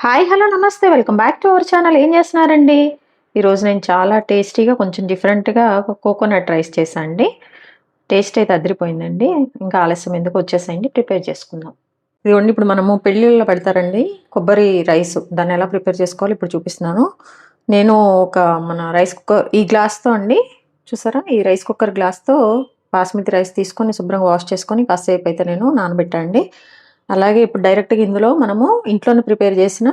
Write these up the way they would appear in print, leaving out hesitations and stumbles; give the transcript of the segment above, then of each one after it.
Hi hello నమస్తే welcome back to our channel. ఏం చేస్తున్నారండి? ఈరోజు నేను చాలా టేస్టీగా కొంచెం డిఫరెంట్గా కోకోనట్ రైస్ చేశాను అండి. టేస్ట్ అయితే అదిరిపోయిందండి. ఇంకా ఆలస్యం ఎందుకు, వచ్చేసేయండి ప్రిపేర్ చేసుకుందాం. ఇదిగోండి, ఇప్పుడు మనము పెళ్ళిళ్ళలో పెడతారండి కొబ్బరి రైస్. దాన్ని ఎలా ప్రిపేర్ చేసుకోవాలి ఇప్పుడు చూపిస్తున్నాను. నేను ఒక మన రైస్ కుక్కర్ ఈ గ్లాస్తో అండి, చూసారా, ఈ రైస్ కుక్కర్ గ్లాస్తో బాస్మతి రైస్ తీసుకొని శుభ్రంగా వాష్ చేసుకొని కాసేపు అయితే నేను నానబెట్టాండి. అలాగే ఇప్పుడు డైరెక్ట్గా ఇందులో మనము ఇంట్లోనే ప్రిపేర్ చేసిన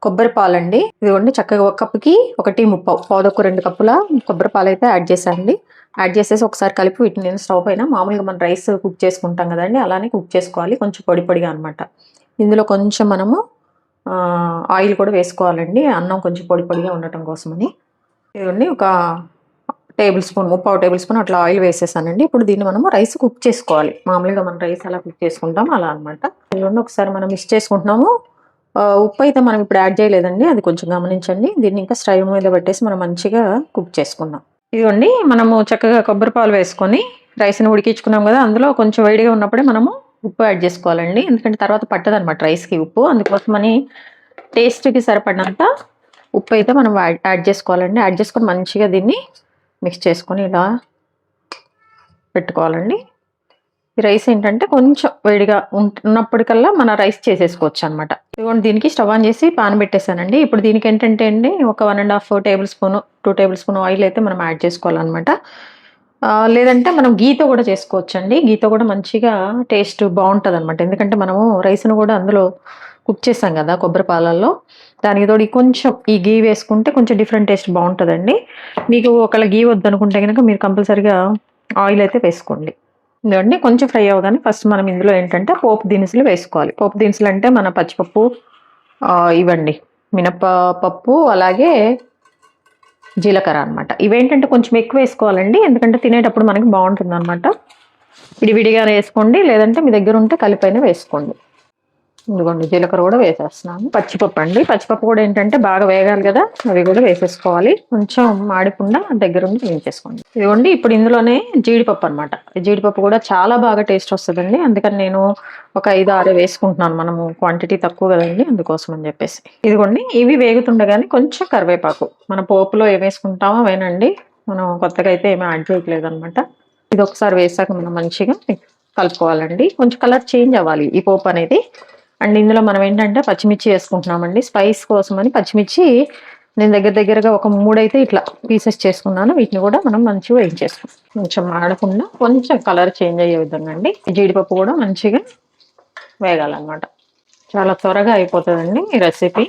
కొబ్బరి పాలండి. ఇదిగోండి, చక్కగా ఒక కప్పుకి 1.35 పావుదొక్కు 2 కప్పుల కొబ్బరి పాలు అయితే యాడ్ చేశానండి. యాడ్ చేసేసి ఒకసారి కలిపి వీటిని నేను స్టవ్ పైన మామూలుగా మనం రైస్ కుక్ చేసుకుంటాం కదండి, అలానే కుక్ చేసుకోవాలి, కొంచెం పొడి పొడిగా అనమాట. ఇందులో కొంచెం మనము ఆయిల్ కూడా వేసుకోవాలండి, అన్నం కొంచెం పొడి పొడిగా ఉండటం కోసమని. ఇదిగోండి, ఒక ముప్పావు టేబుల్ స్పూన్ అట్లా ఆయిల్ వేసేసానండి. ఇప్పుడు దీన్ని మనము రైస్ కుక్ చేసుకోవాలి, మామూలుగా మనం రైస్ ఎలా కుక్ చేసుకుంటాం అలా అనమాట. ఇదిగోండి, ఒకసారి మనం మిక్స్ చేసుకుంటున్నాము. ఉప్పు అయితే మనం ఇప్పుడు యాడ్ చేయలేదండి, అది కొంచెం గమనించండి. దీన్ని ఇంకా స్టవ్ మీద పెట్టేసి మనం మంచిగా కుక్ చేసుకుందాం. ఇదిగోండి, మనము చక్కగా కొబ్బరి పాలు వేసుకొని రైస్ని ఉడికించుకున్నాం కదా, అందులో కొంచెం వేడిగా ఉన్నప్పుడే మనము ఉప్పు యాడ్ చేసుకోవాలండి. ఎందుకంటే తర్వాత పట్టదనమాట రైస్కి ఉప్పు, అందుకోసమని టేస్ట్కి సరిపడినంత ఉప్పు అయితే మనం యాడ్ చేసుకోవాలండి. యాడ్ చేసుకొని మంచిగా దీన్ని మిక్స్ చేసుకొని ఇలా పెట్టుకోవాలండి. ఈ రైస్ ఏంటంటే కొంచెం వేడిగా ఉన్నప్పటికల్లా మన రైస్ చేసేసుకోవచ్చు అనమాట. ఇదిగోండి, దీనికి స్టవ్ ఆన్ చేసి పాన్ పెట్టేశానండి. ఇప్పుడు దీనికి ఏంటంటే అండి, ఒక 1.5 table spoon 2 table spoon oil అయితే మనం యాడ్ చేసుకోవాలన్నమాట. లేదంటే మనం గీతో కూడా చేసుకోవచ్చండి. గీతో కూడా మంచిగా టేస్ట్ బాగుంటుంది అనమాట. ఎందుకంటే మనము రైస్ను కూడా అందులో కుక్ చేసాం కదా కొబ్బరి పాలల్లో, దానికి తోడు కొంచెం ఈ గీ వేసుకుంటే కొంచెం డిఫరెంట్ టేస్ట్ బాగుంటుందండి. మీకు ఒకవేళ గీ వద్దనుకుంటే కనుక మీరు కంపల్సరిగా ఆయిల్ అయితే వేసుకోండి. ఇదండి, కొంచెం ఫ్రై అవ్వగానే ఫస్ట్ మనం ఇందులో ఏంటంటే పోపు దినుసులు వేసుకోవాలి. పోపు దినుసులు అంటే మన పచ్చిపప్పు, ఇవండి మినపప్పు, అలాగే జీలకర్ర అనమాట. ఇవేంటంటే కొంచెం ఎక్కువ వేసుకోవాలండి, ఎందుకంటే తినేటప్పుడు మనకి బాగుంటుంది అనమాట. విడివిడిగా వేసుకోండి, లేదంటే మీ దగ్గర ఉంటే కలిపైన వేసుకోండి. ఇదిగోండి, జీలకర్ర కూడా వేసేస్తున్నాను. పచ్చిపప్పు అండి, పచ్చిపప్పు కూడా ఏంటంటే బాగా వేగాలి కదా, అవి కూడా వేసేసుకోవాలి. కొంచెం మాడికుండా దగ్గరుండి వేయించేసుకోండి. ఇదిగోండి, ఇప్పుడు ఇందులోనే జీడిపప్పు అనమాట. జీడిపప్పు కూడా చాలా బాగా టేస్ట్ వస్తుందండి, అందుకని నేను ఒక 5-6 వేసుకుంటున్నాను. మనము క్వాంటిటీ తక్కువ కదండి, అందుకోసం అని చెప్పేసి. ఇదిగోండి, ఇవి వేగుతుండగానే కొంచెం కరివేపాకు, మన పోపులో ఏం వేసుకుంటామో వేనండి, మనం కొత్తగా అయితే ఏమీ యాడ్ చేయట్లేదు అనమాట. ఇది ఒకసారి వేసాక మనం మంచిగా కలుపుకోవాలండి. కొంచెం కలర్ చేంజ్ అవ్వాలి ఈ పోపు అనేది. అండ్ ఇందులో మనం ఏంటంటే పచ్చిమిర్చి వేసుకుంటున్నామండి, స్పైస్ కోసమని. పచ్చిమిర్చి నేను దగ్గరగా ఒక 3 అయితే ఇట్లా పీసెస్ చేసుకున్నాను. వీటిని కూడా మనం మంచిగా వేయించేసుకుంటాం, కొంచెం మాడకుండా కొంచెం కలర్ చేంజ్ అయ్యే విధంగా అండి. జీడిపప్పు కూడా మంచిగా వేగాలన్నమాట. చాలా త్వరగా అయిపోతుందండి ఈ రెసిపీ.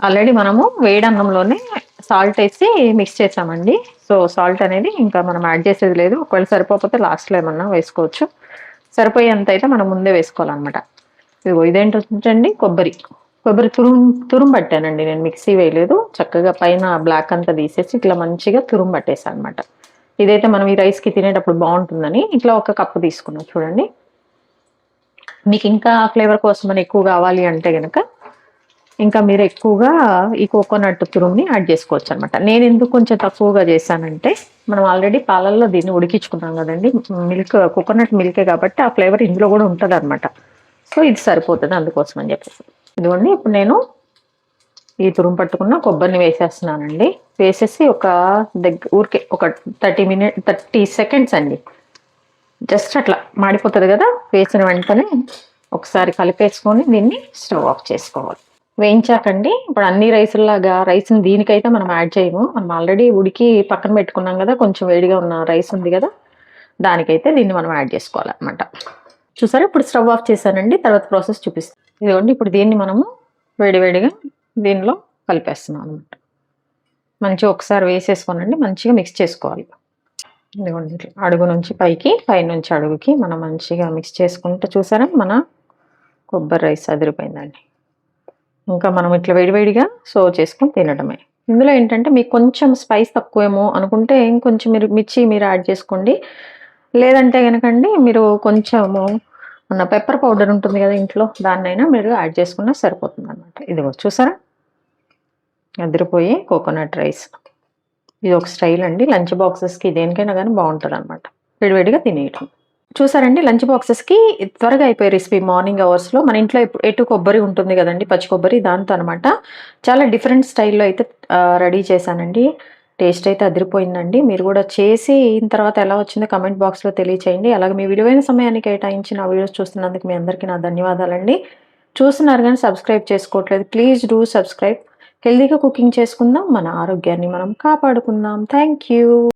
ఆల్రెడీ మనము వేడన్నంలోనే సాల్ట్ వేసి మిక్స్ చేసామండి. సో సాల్ట్ అనేది ఇంకా మనం యాడ్ చేసేది లేదు. ఒకవేళ సరిపోతే లాస్ట్లో ఏమన్నా వేసుకోవచ్చు. సరిపోయేంత అయితే మనం ముందే వేసుకోవాలన్నమాట. ఇదిగో ఇదేంటండి, కొబ్బరి తురుము పట్టానండి నేను, మిక్సీ వేయలేదు. చక్కగా పైన బ్లాక్ అంతా తీసేసి ఇట్లా మంచిగా తురుము పట్టేసాను అనమాట. ఇదైతే మనం ఈ రైస్కి తినేటప్పుడు బాగుంటుందని ఇట్లా ఒక కప్పు తీసుకున్నాం. చూడండి, మీకు ఇంకా ఫ్లేవర్ కోసం అని ఎక్కువ కావాలి అంటే కనుక ఇంకా మీరు ఎక్కువగా ఈ కోకోనట్ తురుముని యాడ్ చేసుకోవచ్చు అనమాట. నేను ఎందుకు కొంచెం తక్కువగా చేశానంటే, మనం ఆల్రెడీ పాలల్లో దీన్ని ఉడికించుకున్నాం కదండి, కోకోనట్ మిల్కే కాబట్టి ఆ ఫ్లేవర్ ఇందులో కూడా ఉంటుంది అనమాట. సో ఇది సరిపోతుంది, అందుకోసం అని చెప్పేసి. ఇదిగోండి, ఇప్పుడు నేను ఈ తురుము పట్టుకున్న కొబ్బరిని వేసేస్తున్నానండి. వేసేసి ఊరికే ఒక 30 సెకండ్స్ అండి, జస్ట్ అట్లా మాడిపోతుంది కదా. వేసిన వెంటనే ఒకసారి కలిపేసుకొని దీన్ని స్టవ్ ఆఫ్ చేసుకోవాలి. వేయించాకండి. ఇప్పుడు అన్ని రైసుల్లాగా రైస్ని దీనికైతే మనం యాడ్ చేయము. మనం ఆల్రెడీ ఉడికి పక్కన పెట్టుకున్నాం కదా, కొంచెం వేడిగా ఉన్న రైస్ ఉంది కదా, దానికైతే దీన్ని మనం యాడ్ చేసుకోవాలన్నమాట. చూసారా, ఇప్పుడు స్టవ్ ఆఫ్ చేశానండి. తర్వాత ప్రాసెస్ చూపిస్తాను. ఇదిగోండి, ఇప్పుడు దీన్ని మనము వేడివేడిగా దీనిలో కలిపేస్తున్నాం అనమాట. మంచిగా ఒకసారి వేసేసుకోనండి, మంచిగా మిక్స్ చేసుకోవాలి. ఇదిగోండి, ఇట్లా అడుగు నుంచి పైకి, పై నుంచి అడుగుకి మనం మంచిగా మిక్స్ చేసుకుంటే చూసారా, మన కొబ్బరి రైస్ అదిరిపోయిందండి. ఇంకా మనం ఇట్లా వేడివేడిగా సర్వ్ చేసుకొని తినడమే. ఇందులో ఏంటంటే మీకు కొంచెం స్పైస్ తక్కువేమో అనుకుంటే ఇంకొంచెం మిర్చి యాడ్ చేసుకోండి. లేదంటే కనుకండి మీరు కొంచెము మన పెప్పర్ పౌడర్ ఉంటుంది కదా ఇంట్లో, దాన్నైనా మీరు యాడ్ చేసుకున్నా సరిపోతుంది అనమాట. ఇదిగో చూసారా, అదిరిపోయి కోకోనట్ రైస్. ఇది ఒక స్టైల్ అండి, లంచ్ బాక్సెస్కి దేనికైనా కానీ బాగుంటుంది అనమాట, వేడివేడిగా తినేయటం. చూసారండి లంచ్ బాక్సెస్‌కి త్వరగా అయిపోయే రెసిపీ మార్నింగ్ అవర్స్‌లో. మన ఇంట్లో ఎటు కొబ్బరి ఉంటుంది గదండీ! పచ్చి కొబ్బరి దాంతో అనమాట. చాలా డిఫరెంట్ స్టైల్‌లో అయితే రెడీ చేశానండి. టేస్ట్ అయితే అదిరిపోయిందండి. మీరు గూడా చేసి తర్వాత ఎలా వచ్చిందో కామెంట్ బాక్స్‌లో తెలియచేయండి. అలాగే మీ విలువైన సమయాన్ని కేటాయించి నా వీడియోస్ చూస్తున్నందుకు మీ అందరికీ నా ధన్యవాదాలండి. చూస్తున్నారు గానీ సబ్స్క్రైబ్ చేసుకోవట్లేదు. Please do subscribe. హెల్తీగా కుకింగ్ చేసుకుందాం. మన ఆరోగ్యాన్ని మనం కాపాడుకుందాం. Thank you.